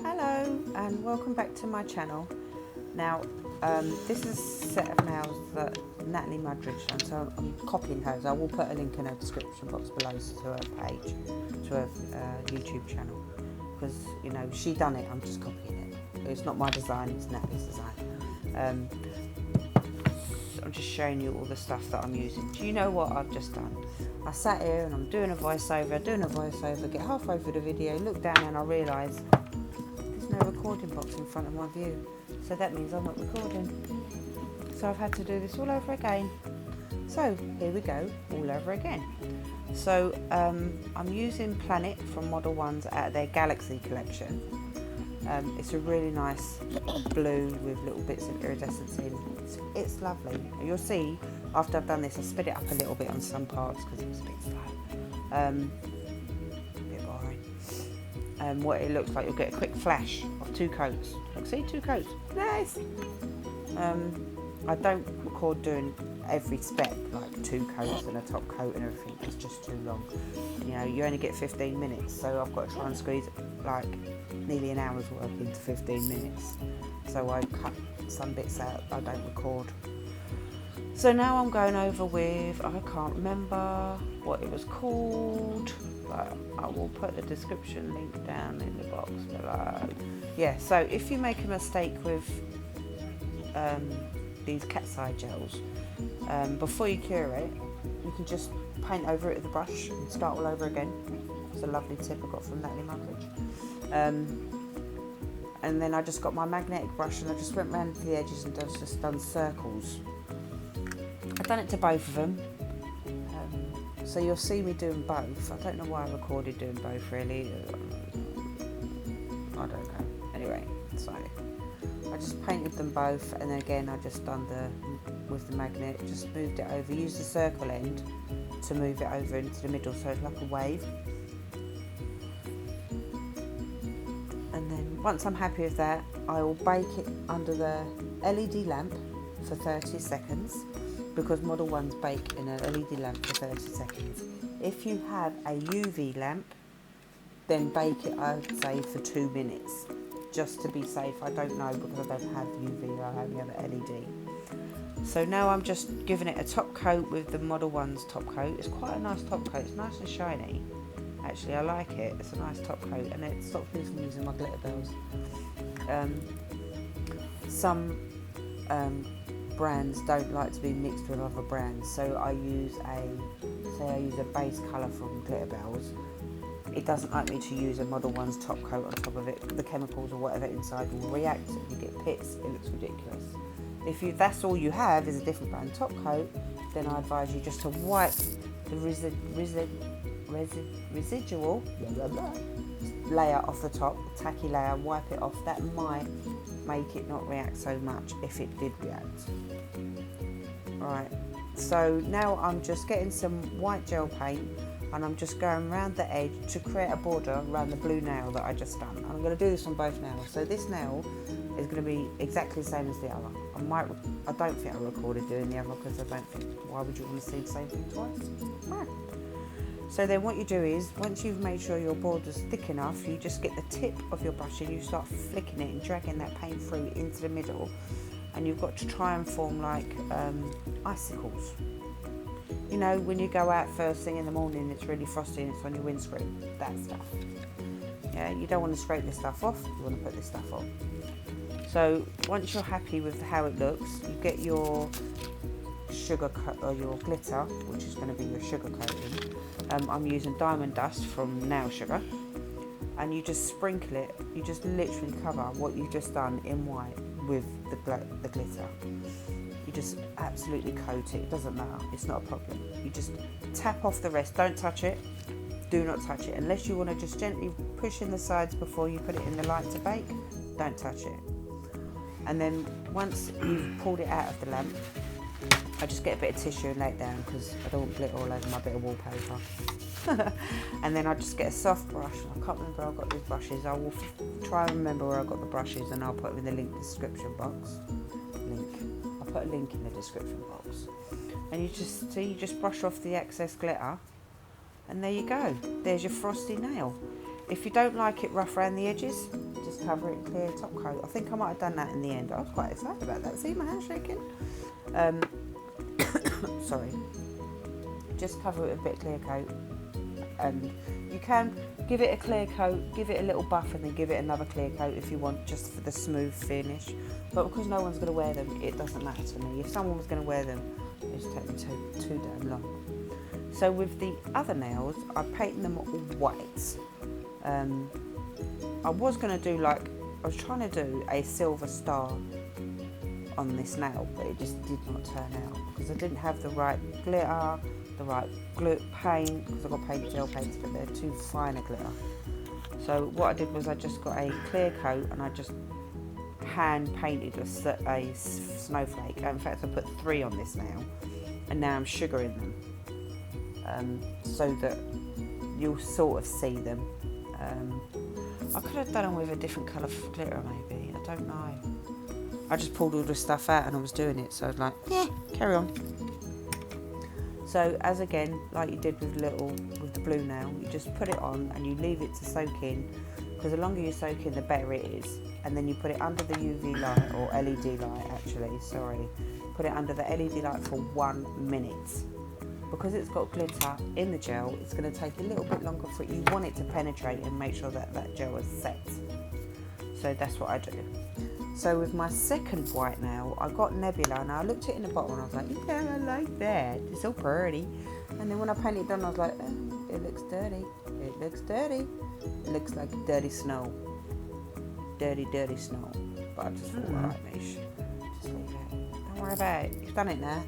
Hello and welcome back to my channel. Now this is a set of nails that Natalie Mugdridge done, so I'm copying hers. I will put a link in her description box below to her page, to her YouTube channel, because you know she done it, I'm just copying it. It's not my design, it's Natalie's design. I'm just showing you all the stuff that I'm using. Do you know what I've just done? I sat here and I'm doing a voiceover, get halfway through the video, look down and I realise there's no recording box in front of my view. So that means I'm not recording. So I've had to do this all over again. So here we go, all over again. So I'm using Planet from Model Ones out of their Galaxy collection. It's a really nice blue with little bits of iridescence in. It's lovely. You'll see after I've done this, I sped it up a little bit on some parts because it was a bit slow. A bit boring. What it looks like, you'll get a quick flash of two coats. Look, see, two coats. Nice. I don't record doing every step, like two coats and a top coat and everything. It's just too long. You know, you only get 15 minutes, so I've got to try and squeeze like nearly an hour's work into 15 minutes. So I cut some bits out I don't record. So now I'm going over with, I can't remember what it was called, but I will put the description link down in the box below. Yeah, so if you make a mistake with these cat's eye gels, before you cure it, you can just paint over it with a brush and start all over again. It's a lovely tip I got from Natalie Mugdridge. And then I just got my magnetic brush and I just went round the edges and just done circles. I've done it to both of them, so you'll see me doing both. I don't know why I recorded doing both really. I don't know. Anyway, so I just painted them both, and then again I just done with the magnet, just moved it over, used the circle end to move it over into the middle so it's like a wave. And then once I'm happy with that, I will bake it under the LED lamp for 30 seconds, because Model Ones bake in an LED lamp for 30 seconds. If you have a UV lamp, then bake it, I'd say, for 2 minutes, just to be safe. I don't know because I don't have UV, I only have an LED. So now I'm just giving it a top coat with the Model Ones top coat. It's quite a nice top coat, it's nice and shiny. Actually, I like it, it's a nice top coat, and it stops me from using my glitter bells. Some brands don't like to be mixed with other brands, so I use a base colour from Glitter Bells. It doesn't like me to use a Model One's top coat on top of it. The chemicals or whatever inside will react, and you get pits. It looks ridiculous. If that's all you have is a different brand top coat, then I advise you just to wipe the residual layer off the top, the tacky layer, wipe it off. That might make it not react so much if it did react. Right, so now I'm just getting some white gel paint and I'm just going around the edge to create a border around the blue nail that I just done. I'm going to do this on both nails. So this nail is going to be exactly the same as the other. I don't think I recorded doing the other because I don't think, why would you want to see the same thing twice? Right. So then what you do is, once you've made sure your border's thick enough, you just get the tip of your brush and you start flicking it and dragging that paint through into the middle, and you've got to try and form like icicles. You know, when you go out first thing in the morning, it's really frosty and it's on your windscreen, that stuff. Yeah, you don't want to scrape this stuff off, you want to put this stuff on. So once you're happy with how it looks, you get your sugar or your glitter, which is going to be your sugar coating. I'm using Diamond Dust from Nail Sugar, and you just sprinkle it. You just literally cover what you've just done in white with the glitter. You just absolutely coat it. It doesn't matter. It's not a problem. You just tap off the rest. Don't touch it. Do not touch it unless you want to just gently push in the sides before you put it in the light to bake. Don't touch it. And then once you've pulled it out of the lamp, I just get a bit of tissue and lay it down because I don't want glitter all over my bit of wallpaper. And then I just get a soft brush. I can't remember where I got these brushes. I will try and remember where I got the brushes, and I'll put them in the link description box. I'll put a link in the description box. And you just brush off the excess glitter, and there you go. There's your frosty nail. If you don't like it rough around the edges, just just cover it in clear top coat. I think I might have done that in the end. I was quite excited about that. See my hand shaking? Sorry. Just cover it with a bit of clear coat, and you can give it a clear coat, give it a little buff, and then give it another clear coat if you want, just for the smooth finish. But because no one's going to wear them, it doesn't matter to me. If someone was going to wear them, it would take me too damn long. So with the other nails, I painted them all white. I was going to do I was trying to do a silver star on this nail, but it just did not turn out because I didn't have the right glitter, the right glue paint, because I got paint gel paints, but they're too fine a glitter. So what I did was I just got a clear coat and I just hand painted a snowflake. In fact, I put 3 on this nail, and now I'm sugaring them so that you'll sort of see them. I could have done them with a different colour glitter maybe, I don't know. I just pulled all the stuff out and I was doing it, so I was like, yeah, carry on. So as again, like you did with the blue nail, you just put it on and you leave it to soak in, because the longer you soak in, the better it is. And then you put it under the UV light, or LED light actually, sorry. Put it under the LED light for 1 minute. Because it's got glitter in the gel, it's going to take a little bit longer for it. You want it to penetrate and make sure that that gel is set. So that's what I do. So with my second white nail, I got Nebula, and I looked at it in the bottom and I was like, yeah, I like that. It's so pretty. And then when I painted it done, I was like, oh, it looks dirty. It looks dirty. It looks like dirty snow. Dirty, dirty snow. But I just thought, alright, Mish, just leave it. Don't worry about it. You've done it now.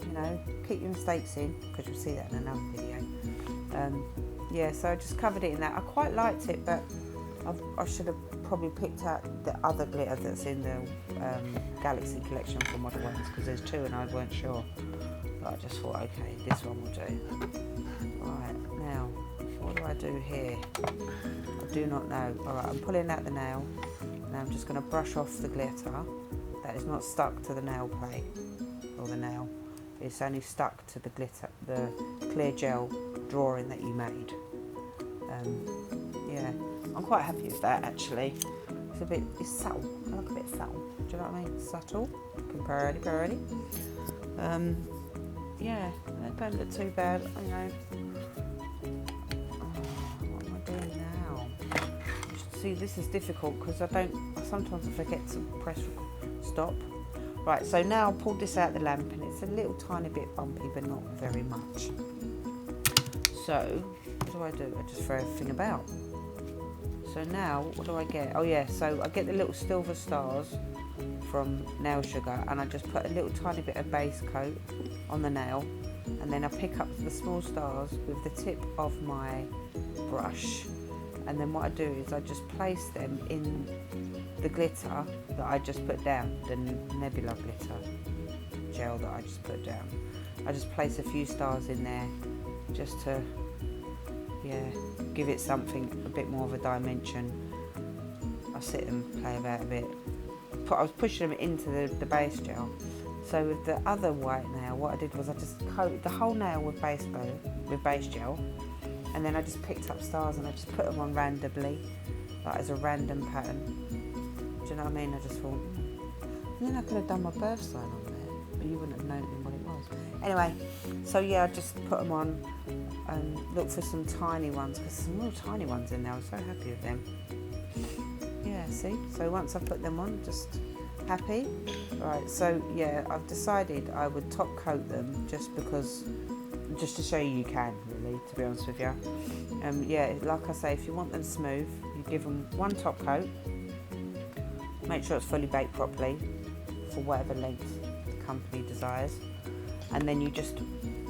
You know, keep your mistakes in, because you'll see that in another video. Yeah, so I just covered it in that. I quite liked it, but I should have probably picked out the other glitter that's in the Galaxy collection for Model 1s, because there's 2 and I weren't sure. But I just thought, okay, this one will do. Right, now, what do I do here? I do not know. Alright, I'm pulling out the nail. Now I'm just going to brush off the glitter that is not stuck to the nail plate, or the nail. It's only stuck to the glitter, the clear gel drawing that you made. Yeah, I'm quite happy with that actually. It's subtle. I like a bit subtle. Do you know what I mean? Subtle, pretty. Yeah, that don't look too bad. You know. What am I doing now? See, this is difficult because sometimes I forget to press stop. Right, so now I've pulled this out the lamp and it's a little tiny bit bumpy, but not very much. So, what do? I just throw everything about. So now, what do I get? Oh yeah, so I get the little silver stars from Nail Sugar, and I just put a little tiny bit of base coat on the nail, and then I pick up the small stars with the tip of my brush, and then what I do is I just place them in the glitter that I just put down, the Nebula glitter gel that I just put down. I just place a few stars in there just to, yeah, give it something, a bit more of a dimension. I sit and play about a bit. I was pushing them into the base gel. So with the other white nail, what I did was I just coated the whole nail with base gel, and then I just picked up stars and I just put them on randomly, like as a random pattern. Do you know what I mean? I just thought, and then I could have done my birth sign on there, but you wouldn't have known what it was. Anyway, so yeah, I just put them on and look for some tiny ones, because some real tiny ones in there. I was so happy with them. Yeah, see? So once I put them on, just happy. Right, so yeah, I've decided I would top coat them just to show you can, really, to be honest with you. Yeah, like I say, if you want them smooth, you give them one top coat. Make sure it's fully baked properly for whatever length the company desires, and then you just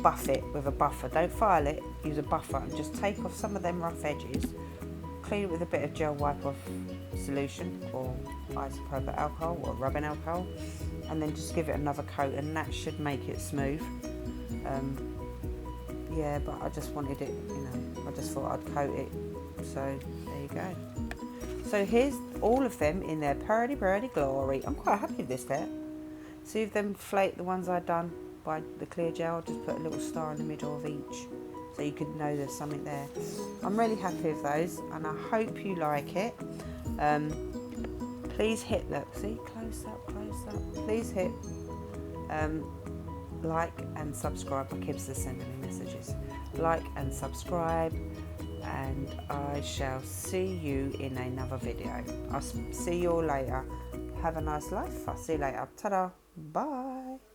buff it with a buffer. Don't file it, use a buffer, and just take off some of them rough edges, clean it with a bit of gel wipe off solution or isopropyl alcohol or rubbing alcohol, and then just give it another coat, and that should make it smooth. Yeah, but I just wanted it, I just thought I'd coat it, so there you go. So here's all of them in their purdy glory. I'm quite happy with this there. See if them flake, the ones I've done by the clear gel, just put a little star in the middle of each, so you could know there's something there. I'm really happy with those, and I hope you like it. Please hit, look, see, close up. Please hit like and subscribe. My kids are sending me messages. Like and subscribe, and I shall see you in another video. I'll see you all later. Have a nice life. I'll see you later. Ta-da. Bye.